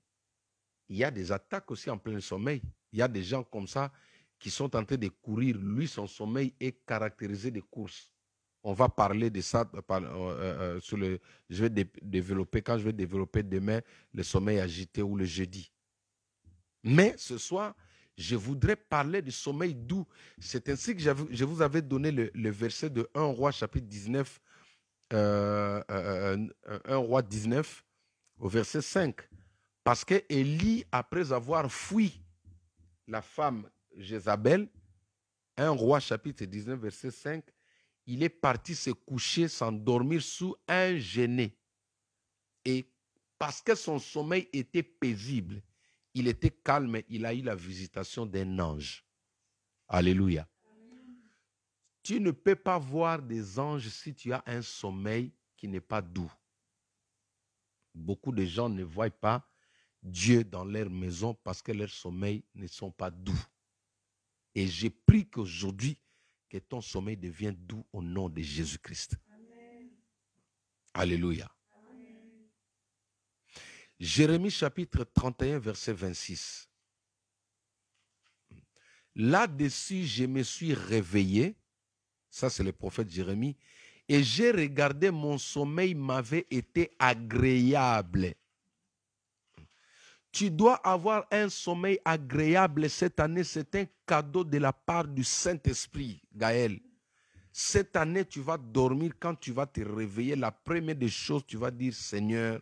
il y a des attaques aussi en plein sommeil. Il y a des gens comme ça qui sont en train de courir. Lui, son sommeil est caractérisé de courses. On va parler de ça je vais développer, quand je vais développer demain le sommeil agité ou le jeudi. Mais ce soir, je voudrais parler du sommeil doux. C'est ainsi que je vous avais donné le verset de 1 Roi chapitre 19, 1 Roi 19 au verset 5. Parce que Élie, après avoir fui la femme Jézabel, 1 Roi chapitre 19 verset 5, il est parti se coucher, s'endormir sous un genêt. Et parce que son sommeil était paisible, il était calme, il a eu la visitation d'un ange. Alléluia. Tu ne peux pas voir des anges si tu as un sommeil qui n'est pas doux. Beaucoup de gens ne voient pas Dieu dans leur maison parce que leurs sommeils ne sont pas doux. Et j'ai pris qu'aujourd'hui, que ton sommeil devienne doux au nom de Jésus-Christ. Alléluia. Amen. Jérémie chapitre 31, verset 26. Là-dessus, je me suis réveillé. Ça, c'est le prophète Jérémie. Et j'ai regardé, mon sommeil m'avait été agréable. Tu dois avoir un sommeil agréable cette année. C'est un cadeau de la part du Saint-Esprit, Gaël. Cette année, tu vas dormir. Quand tu vas te réveiller, la première des choses, tu vas dire, Seigneur,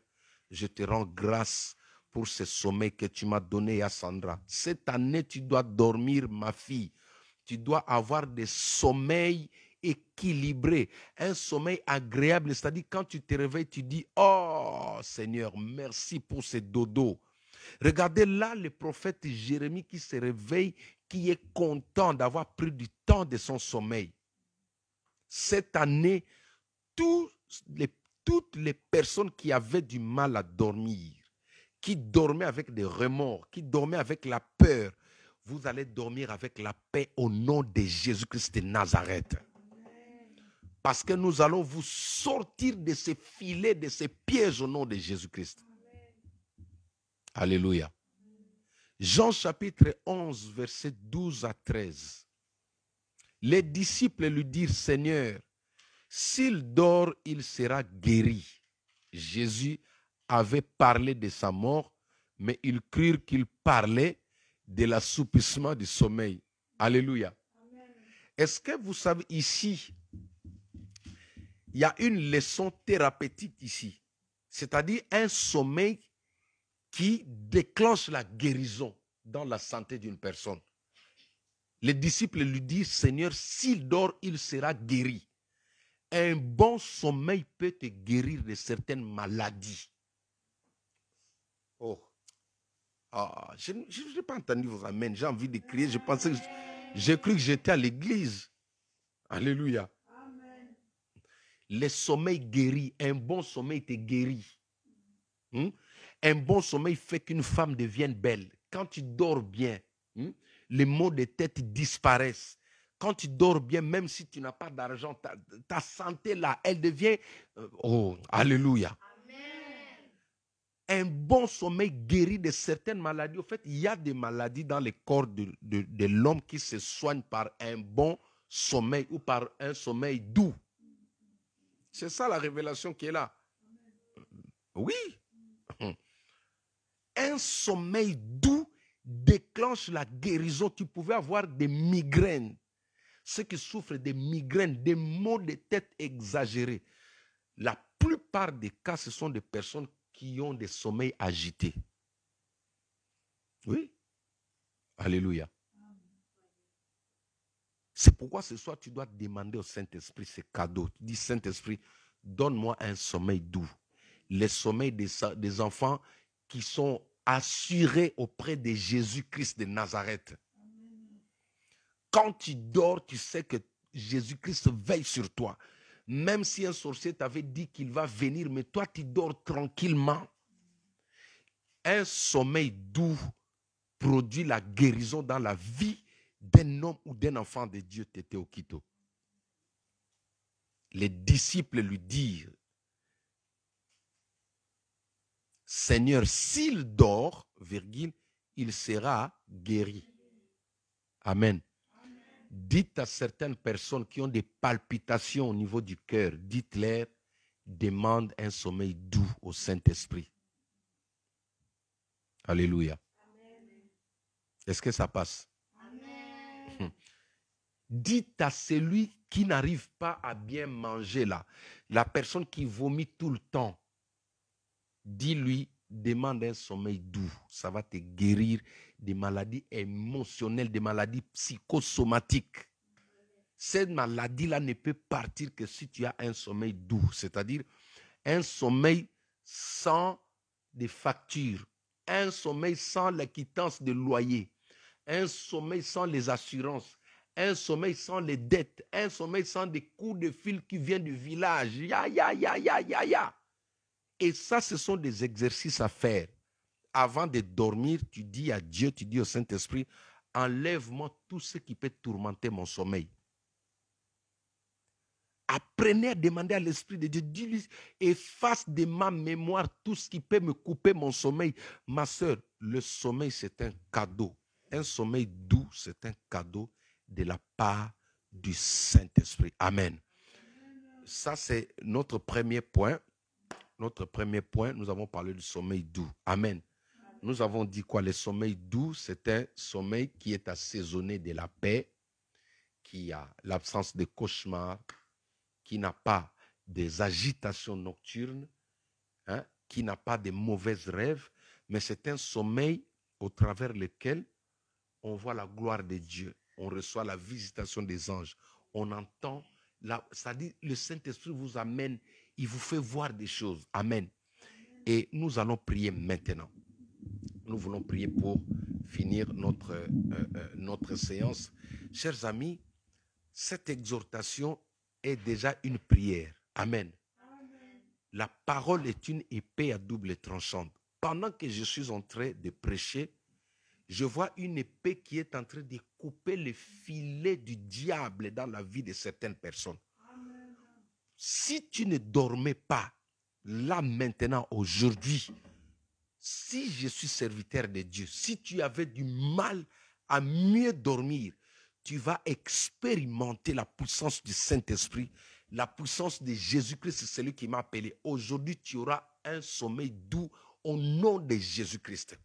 je te rends grâce pour ce sommeil que tu m'as donné à Sandra. Cette année, tu dois dormir, ma fille. Tu dois avoir des sommeils équilibrés, un sommeil agréable. C'est-à-dire, quand tu te réveilles, tu dis, oh Seigneur, merci pour ce dodo. Regardez là le prophète Jérémie qui se réveille, qui est content d'avoir pris du temps de son sommeil. Cette année, toutes les personnes qui avaient du mal à dormir, qui dormaient avec des remords, qui dormaient avec la peur, vous allez dormir avec la paix au nom de Jésus-Christ de Nazareth. Parce que nous allons vous sortir de ces filets, de ces pièges au nom de Jésus-Christ. Alléluia. Jean chapitre 11, verset 12 à 13. Les disciples lui dirent, Seigneur, s'il dort, il sera guéri. Jésus avait parlé de sa mort, mais ils crurent qu'il parlait de l'assoupissement du sommeil. Alléluia. Est-ce que vous savez ici, il y a une leçon thérapeutique ici, c'est-à-dire un sommeil qui déclenche la guérison dans la santé d'une personne. Les disciples lui disent, Seigneur, s'il dort, il sera guéri. Un bon sommeil peut te guérir de certaines maladies. Oh. Ah, je n'ai pas entendu vos amens. J'ai envie de crier. J'ai cru que j'étais à l'église. Alléluia. Amen. Le sommeil guérit. Un bon sommeil te guérit. Un bon sommeil fait qu'une femme devienne belle. Quand tu dors bien, les maux de tête disparaissent. Quand tu dors bien, même si tu n'as pas d'argent, ta santé là, elle devient... oh, alléluia. Un bon sommeil guérit de certaines maladies. En fait, il y a des maladies dans le corps de l'homme qui se soignent par un bon sommeil ou par un sommeil doux. C'est ça la révélation qui est là. Oui. Un sommeil doux déclenche la guérison. Tu pouvais avoir des migraines. Ceux qui souffrent des migraines, des maux de tête exagérés. La plupart des cas, ce sont des personnes qui ont des sommeils agités. Oui. Alléluia. C'est pourquoi ce soir, tu dois demander au Saint-Esprit ce cadeau. Tu dis, Saint-Esprit, donne-moi un sommeil doux. Le sommeil des enfants qui sont assurés auprès de Jésus-Christ de Nazareth. Quand tu dors, tu sais que Jésus-Christ veille sur toi. Même si un sorcier t'avait dit qu'il va venir, mais toi, tu dors tranquillement. Un sommeil doux produit la guérison dans la vie d'un homme ou d'un enfant de Dieu, Tété Okito. Les disciples lui dirent, Seigneur, s'il dort, virgule, il sera guéri. Amen. Dites à certaines personnes qui ont des palpitations au niveau du cœur, dites-leur, demande un sommeil doux au Saint-Esprit. Alléluia. Amen. Est-ce que ça passe? Amen. Dites à celui qui n'arrive pas à bien manger là, la personne qui vomit tout le temps, dis-lui, demande un sommeil doux. Ça va te guérir des maladies émotionnelles, des maladies psychosomatiques. Cette maladie-là ne peut partir que si tu as un sommeil doux, c'est-à-dire un sommeil sans des factures, un sommeil sans la quittance de loyer, un sommeil sans les assurances, un sommeil sans les dettes, un sommeil sans des coups de fil qui viennent du village. Ya. Et ça, ce sont des exercices à faire. Avant de dormir, tu dis à Dieu, tu dis au Saint-Esprit, enlève-moi tout ce qui peut tourmenter mon sommeil. Apprenez à demander à l'Esprit de Dieu, dis-lui, efface de ma mémoire tout ce qui peut me couper mon sommeil. Ma soeur, le sommeil, c'est un cadeau. Un sommeil doux, c'est un cadeau de la part du Saint-Esprit. Amen. Ça, c'est notre premier point. Notre premier point, nous avons parlé du sommeil doux. Amen. Nous avons dit quoi? Le sommeil doux, c'est un sommeil qui est assaisonné de la paix, qui a l'absence de cauchemars, qui n'a pas des agitations nocturnes, qui n'a pas de mauvais rêves, mais c'est un sommeil au travers lequel on voit la gloire de Dieu, on reçoit la visitation des anges, on entend, c'est-à-dire le Saint-Esprit vous amène, il vous fait voir des choses. Amen. Et nous allons prier maintenant. nous voulons prier pour finir notre séance. Chers amis, cette exhortation est déjà une prière. Amen. La parole est une épée à double tranchante. Pendant que je suis en train de prêcher, je vois une épée qui est en train de couper le filet du diable dans la vie de certaines personnes. Amen. Si tu ne dormais pas, là maintenant, aujourd'hui, si je suis serviteur de Dieu, si tu avais du mal à mieux dormir, tu vas expérimenter la puissance du Saint-Esprit, la puissance de Jésus-Christ, c'est celui qui m'a appelé. Aujourd'hui, tu auras un sommeil doux au nom de Jésus-Christ.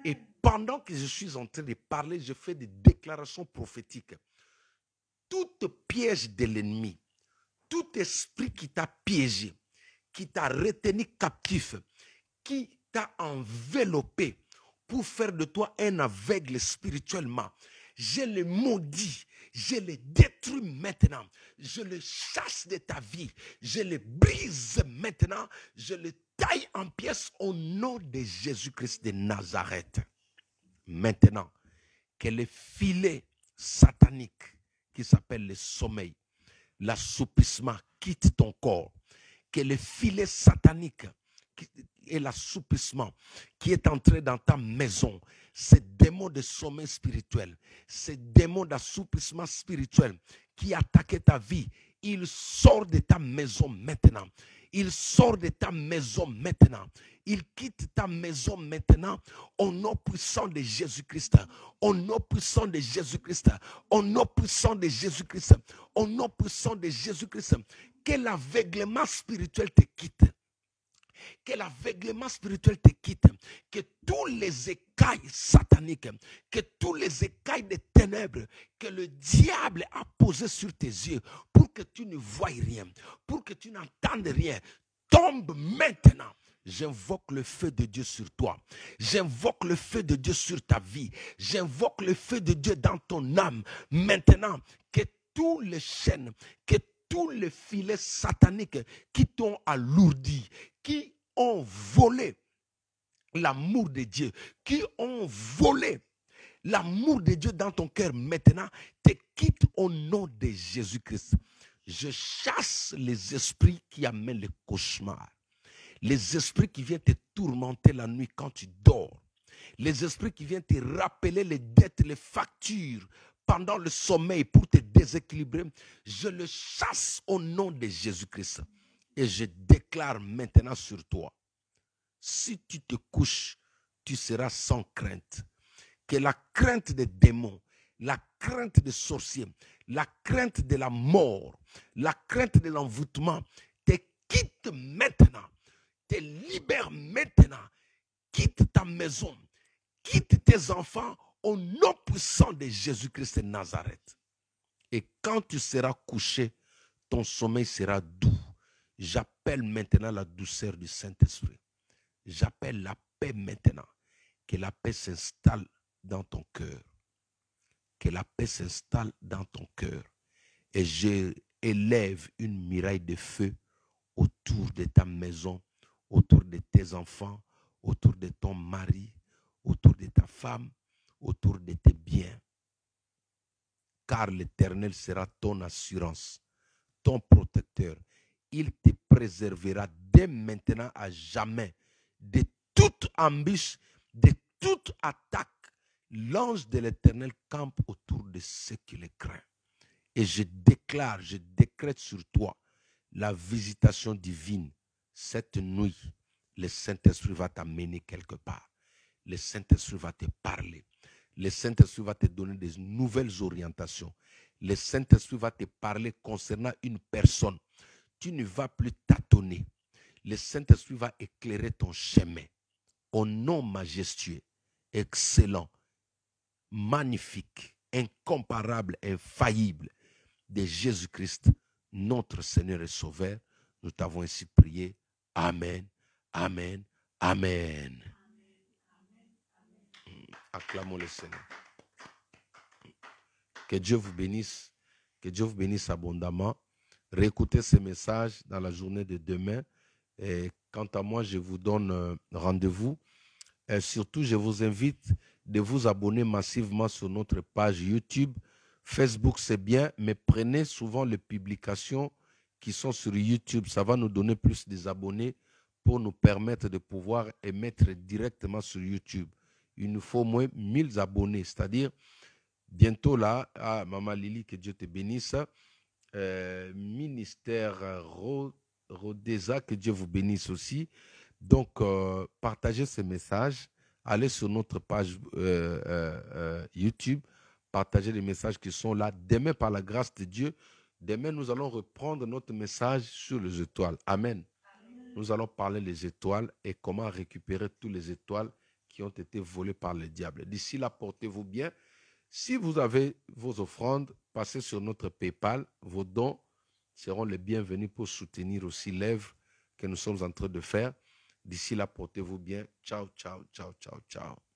Et pendant que je suis en train de parler, je fais des déclarations prophétiques. Tout piège de l'ennemi, tout esprit qui t'a piégé, qui t'a retenu captif, qui t'a enveloppé pour faire de toi un aveugle spirituellement, je le maudis, je le détruis maintenant, je le chasse de ta vie, je le brise maintenant, je le taille en pièces au nom de Jésus-Christ de Nazareth. Maintenant, que le filet satanique qui s'appelle le sommeil, l'assoupissement quitte ton corps, que le filet satanique et l'assoupissement qui est entré dans ta maison, ces démons de sommeil spirituel, ces démons d'assouplissement spirituel qui attaquaient ta vie, il sort de ta maison maintenant. Il sort de ta maison maintenant. Il quitte ta maison maintenant au nom puissant de Jésus-Christ. Au nom puissant de Jésus-Christ. Au nom puissant de Jésus-Christ. Au nom puissant de Jésus-Christ. Que l'aveuglement spirituel te quitte. Que l'aveuglement spirituel te quitte, que tous les écailles sataniques, que tous les écailles des ténèbres que le diable a posés sur tes yeux pour que tu ne voies rien, pour que tu n'entendes rien, tombent maintenant. J'invoque le feu de Dieu sur toi. J'invoque le feu de Dieu sur ta vie. J'invoque le feu de Dieu dans ton âme. Maintenant, que tous les chaînes, que tous les filets sataniques qui t'ont alourdi, qui ont volé l'amour de Dieu, qui ont volé l'amour de Dieu dans ton cœur, maintenant, te quittent au nom de Jésus-Christ. Je chasse les esprits qui amènent les cauchemars, les esprits qui viennent te tourmenter la nuit quand tu dors, les esprits qui viennent te rappeler les dettes, les factures pendant le sommeil pour te déséquilibrer. Je le chasse au nom de Jésus-Christ. Et je déclare maintenant sur toi, si tu te couches, tu seras sans crainte. Que la crainte des démons, la crainte des sorciers, la crainte de la mort, la crainte de l'envoûtement te quitte maintenant, te libère maintenant, quitte ta maison, quitte tes enfants au nom puissant de Jésus-Christ de Nazareth. Et quand tu seras couché, ton sommeil sera doux. J'appelle maintenant la douceur du Saint-Esprit. J'appelle la paix maintenant. Que la paix s'installe dans ton cœur. Que la paix s'installe dans ton cœur. Et je élève une muraille de feu autour de ta maison, autour de tes enfants, autour de ton mari, autour de ta femme, autour de tes biens. Car l'Éternel sera ton assurance, ton protecteur. Il te préservera dès maintenant à jamais de toute embûche, de toute attaque. L'ange de l'Éternel campe autour de ceux qui le craignent. Et je déclare, je décrète sur toi la visitation divine. Cette nuit, le Saint-Esprit va t'amener quelque part. Le Saint-Esprit va te parler. Le Saint-Esprit va te donner des nouvelles orientations. Le Saint-Esprit va te parler concernant une personne. Tu ne vas plus tâtonner. Le Saint-Esprit va éclairer ton chemin. Au nom majestueux, excellent, magnifique, incomparable, infaillible de Jésus-Christ, notre Seigneur et Sauveur, nous t'avons ainsi prié. Amen, amen, amen. Acclamons le Seigneur. Que Dieu vous bénisse. Que Dieu vous bénisse abondamment. Réécoutez ces messages dans la journée de demain. Et quant à moi, je vous donne rendez-vous surtout, je vous invite de vous abonner massivement sur notre page YouTube. Facebook, c'est bien, mais prenez souvent les publications qui sont sur YouTube. Ça va nous donner plus des abonnés pour nous permettre de pouvoir émettre directement sur YouTube. Il nous faut au moins 1000 abonnés, c'est-à-dire bientôt là, Maman Lily, que Dieu te bénisse, ministère Rodeza, que Dieu vous bénisse aussi. Donc, partagez ces messages, allez sur notre page YouTube, partagez les messages qui sont là. Demain, par la grâce de Dieu, demain, nous allons reprendre notre message sur les étoiles. Amen. Nous allons parler des étoiles et comment récupérer toutes les étoiles qui ont été volées par le diable. D'ici là, portez-vous bien. Si vous avez vos offrandes, passez sur notre PayPal. Vos dons seront les bienvenus pour soutenir aussi l'œuvre que nous sommes en train de faire. D'ici là, portez-vous bien. Ciao, ciao, ciao, ciao, ciao.